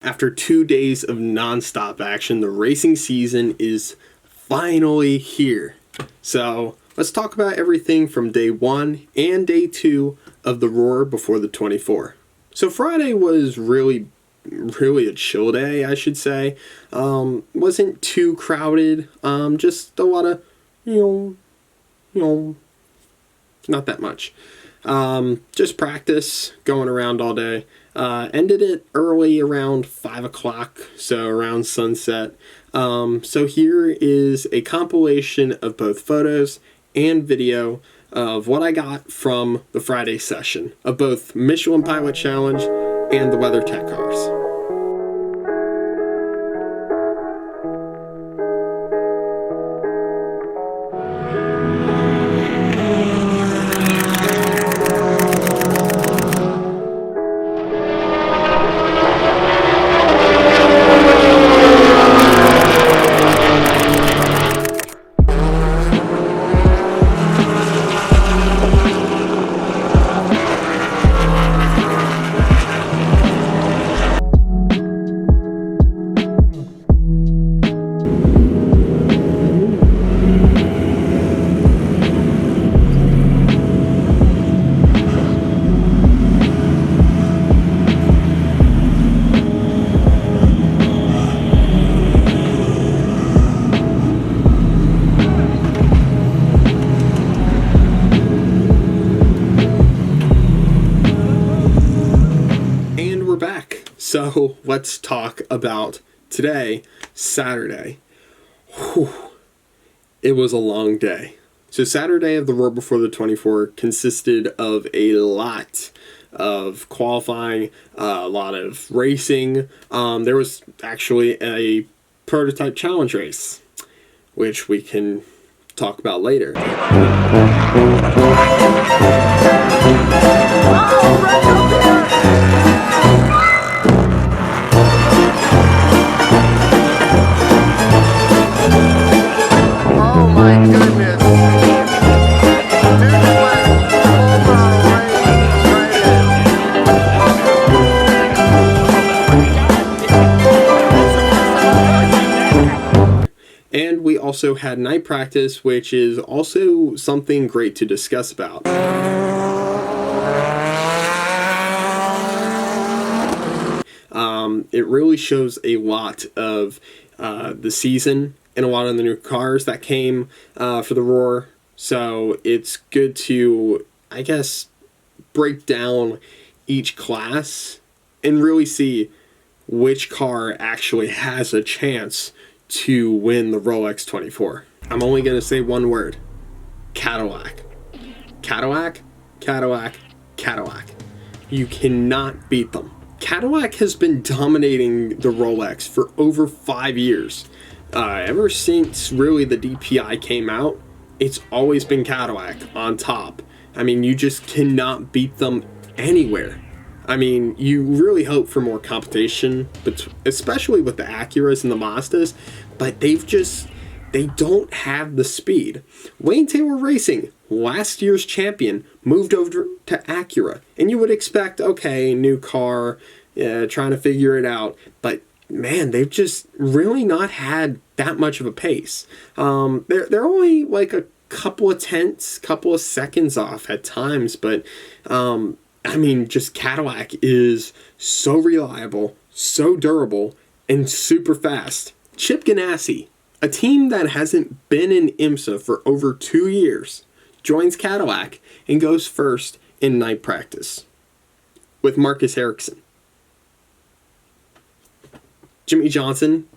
After 2 days of non-stop action, the racing season is finally here. So let's talk about everything from day 1 and day 2 of the Roar before the 24. So Friday was really a chill day, I should say. Wasn't too crowded. Just a lot of, not that much. Just practice, going around all day. Ended it early around 5 o'clock, so around sunset. So here is a compilation of both photos and video of what I got from the Friday session of both Michelin Pilot Challenge and the WeatherTech cars. So let's talk about today, Saturday. Whew. It was a long day. So Saturday of the Roar before the 24 consisted of a lot of qualifying, a lot of racing. There was actually a prototype challenge race, which we can talk about later. And we also had night practice, which is also something great to discuss about. It really shows a lot of the season and a lot of the new cars that came for the Roar. So it's good to, I guess, break down each class and really see which car actually has a chance to win the Rolex 24. I'm only going to say one word. Cadillac. Cadillac, Cadillac, Cadillac. You cannot beat them. Cadillac has been dominating the Rolex for over 5 years. Ever since really the DPI came out, it's always been Cadillac on top. I mean, you just cannot beat them anywhere. I mean, you really hope for more competition, but especially with the Acuras and the Mazdas, but they don't have the speed. Wayne Taylor Racing, last year's champion, moved over to Acura, and you would expect, okay, new car, trying to figure it out, but man, they've just really not had that much of a pace. They're only like a couple of tenths, couple of seconds off at times, but I mean, just Cadillac is so reliable, so durable, and super fast. Chip Ganassi, a team that hasn't been in IMSA for over 2 years, joins Cadillac and goes first in night practice with Marcus Ericsson. Jimmy Johnson,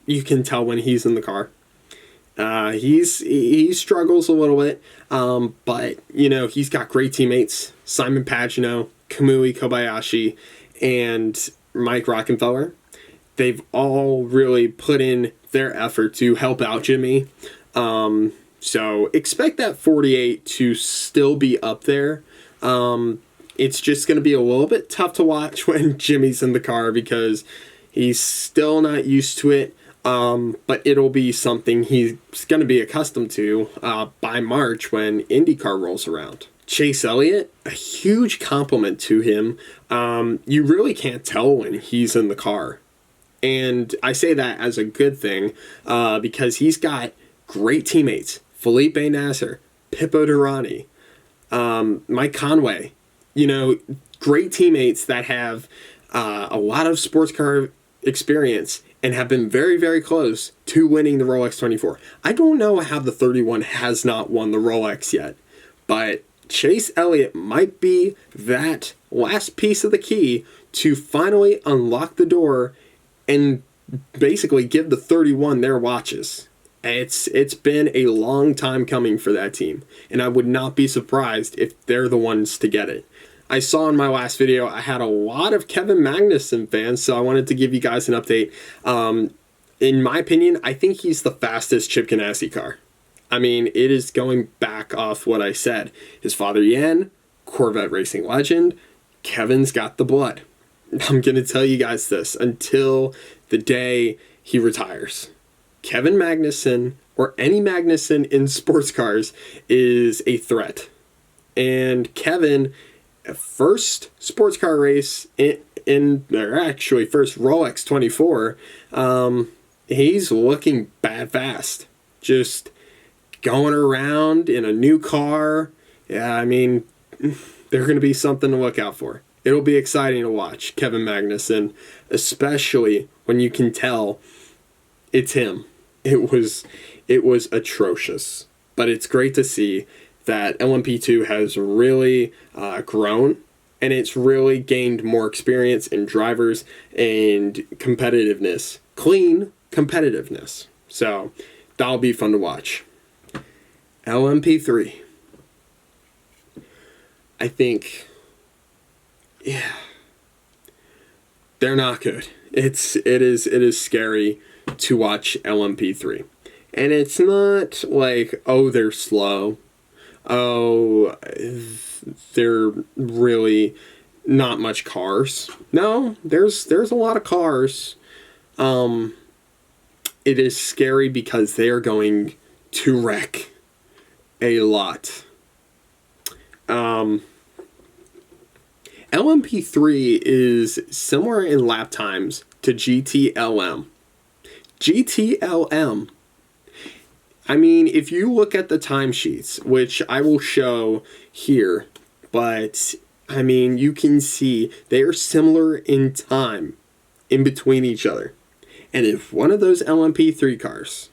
you can tell when he's in the car. He struggles a little bit, but he's got great teammates: Simon Pagenaud, Kamui Kobayashi, and Mike Rockenfeller. They've all really put in their effort to help out Jimmy. So expect that 48 to still be up there. It's just going to be a little bit tough to watch when Jimmy's in the car because he's still not used to it. But it'll be something he's going to be accustomed to by March when IndyCar rolls around. Chase Elliott, a huge compliment to him. You really can't tell when he's in the car. And I say that as a good thing because he's got great teammates. Felipe Nasser, Pippo Durrani, Mike Conway. You know, great teammates that have a lot of sports car experience and have been very, very close to winning the Rolex 24. I don't know how the 31 has not won the Rolex yet, but Chase Elliott might be that last piece of the key to finally unlock the door and basically give the 31 their watches. It's been a long time coming for that team, and I would not be surprised if they're the ones to get it. I saw in my last video I had a lot of Kevin Magnussen fans, so I wanted to give you guys an update. In my opinion, I think he's the fastest Chip Ganassi car. I mean, it is going back off what I said. His father, Yan, Corvette racing legend. Kevin's got the blood. I'm going to tell you guys this until the day he retires. Kevin Magnussen, or any Magnussen in sports cars, is a threat. And Kevin, first sports car race first Rolex 24, he's looking bad fast. Just going around in a new car. Yeah, I mean, they're going to be something to look out for. It'll be exciting to watch Kevin Magnussen, especially when you can tell it's him. It was atrocious, but it's great to see that LMP2 has really grown, and it's really gained more experience in drivers and competitiveness, clean competitiveness. So that'll be fun to watch. LMP3. I think, yeah, they're not good. It is scary to watch LMP3. And it's not like, oh, they're slow. Oh, they're really not much cars. No, there's a lot of cars. It is scary because they are going to wreck a lot. LMP3 is similar in lap times to GTLM. GTLM. I mean, if you look at the timesheets, which I will show here, but I mean, you can see they are similar in time in between each other. And if one of those LMP3 cars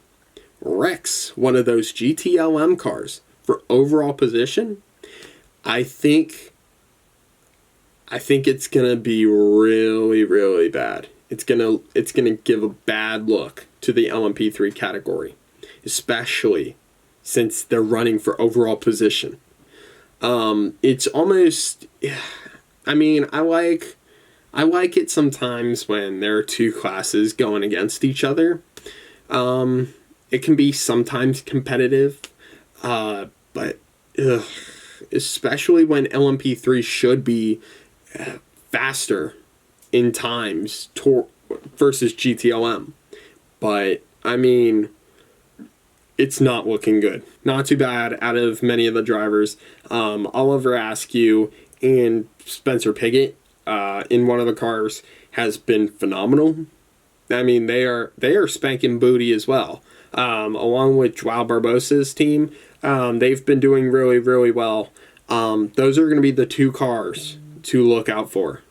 wrecks one of those GTLM cars for overall position, I think it's gonna be really, really bad. It's gonna give a bad look to the LMP3 category, especially since they're running for overall position. It's almost, I mean, I like it sometimes when there are two classes going against each other. It can be sometimes competitive, but especially when LMP3 should be faster in times versus GTLM. But, I mean, it's not looking good. Not too bad out of many of the drivers. Oliver Askew and Spencer Pigot in one of the cars has been phenomenal. I mean, they are spanking booty as well. Along with Joao Barbosa's team, they've been doing really, really well. Those are going to be the two cars to look out for.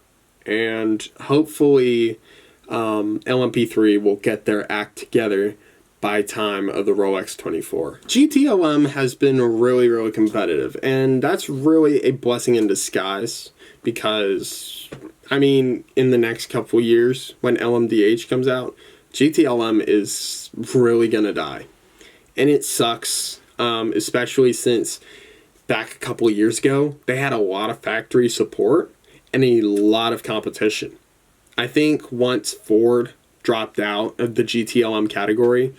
And hopefully LMP3 will get their act together by time of the Rolex 24. GTLM has been really, really competitive, and that's really a blessing in disguise because, I mean, in the next couple years when LMDH comes out, GTLM is really gonna die. And it sucks, especially since back a couple years ago, they had a lot of factory support and a lot of competition. I think once Ford dropped out of the GTLM category,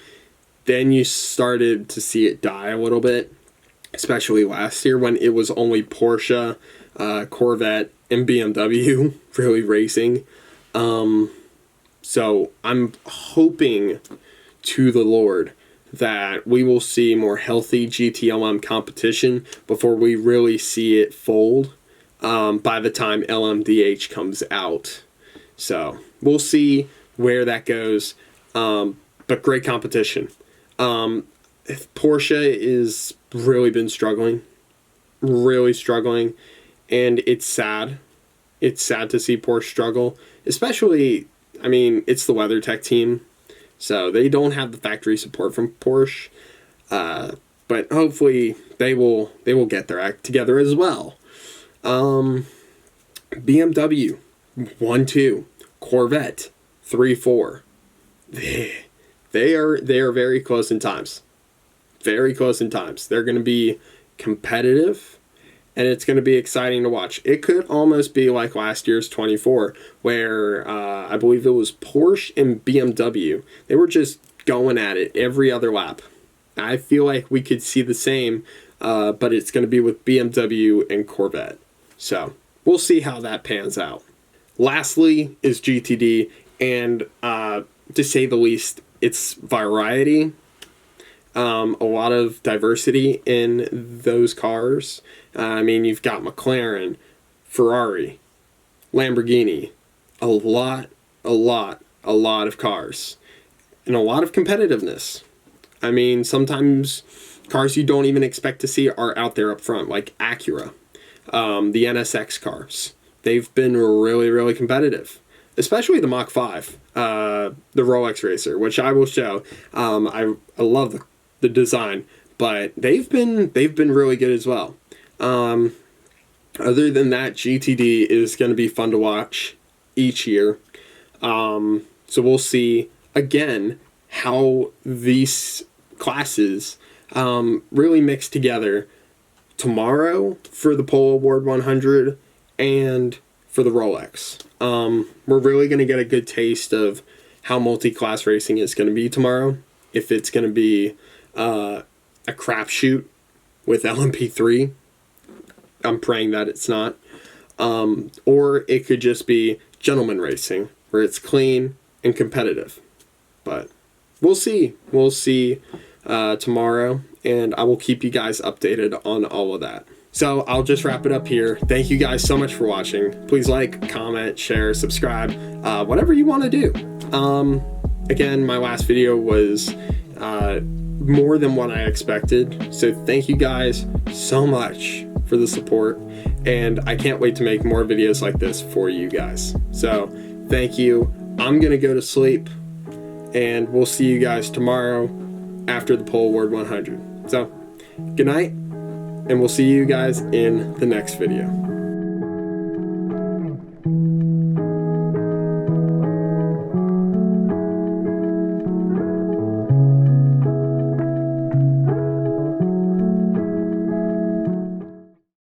then you started to see it die a little bit, especially last year when it was only Porsche, Corvette, and BMW really racing. So I'm hoping to the Lord that we will see more healthy GTLM competition before we really see it fold by the time LMDH comes out. So we'll see where that goes, but great competition. Porsche is really been struggling, and it's sad. It's sad to see Porsche struggle, especially, I mean, it's the WeatherTech team, so they don't have the factory support from Porsche, but hopefully they will get their act together as well. BMW 1-2, Corvette 3-4. They are very close in times. Very close in times. They're going to be competitive, and it's going to be exciting to watch. It could almost be like last year's 24, where I believe it was Porsche and BMW. They were just going at it every other lap. I feel like we could see the same, but it's going to be with BMW and Corvette. So we'll see how that pans out. Lastly is GTD, and to say the least, it's variety. A lot of diversity in those cars. I mean, you've got McLaren, Ferrari, Lamborghini, a lot of cars, and a lot of competitiveness. I mean, sometimes cars you don't even expect to see are out there up front, like Acura, the NSX cars. They've been really competitive, especially the Mach 5, the Rolex Racer, which I will show. I love the design, but they've been really good as well. Other than that, GTD is going to be fun to watch each year. So we'll see again how these classes really mix together tomorrow for the Pole Award 100 and for the Rolex. We're really going to get a good taste of how multi-class racing is going to be tomorrow. If it's going to be a crapshoot with LMP3, I'm praying that it's not. Or it could just be gentleman racing, where it's clean and competitive. But we'll see. We'll see tomorrow, and I will keep you guys updated on all of that. So I'll just wrap it up here. Thank you guys so much for watching. Please like, comment, share, subscribe, whatever you want to do. Again, my last video was more than what I expected. So thank you guys so much for the support, and I can't wait to make more videos like this for you guys. So thank you. I'm gonna go to sleep, and we'll see you guys tomorrow after the Pole Award 100. So good night, and we'll see you guys in the next video.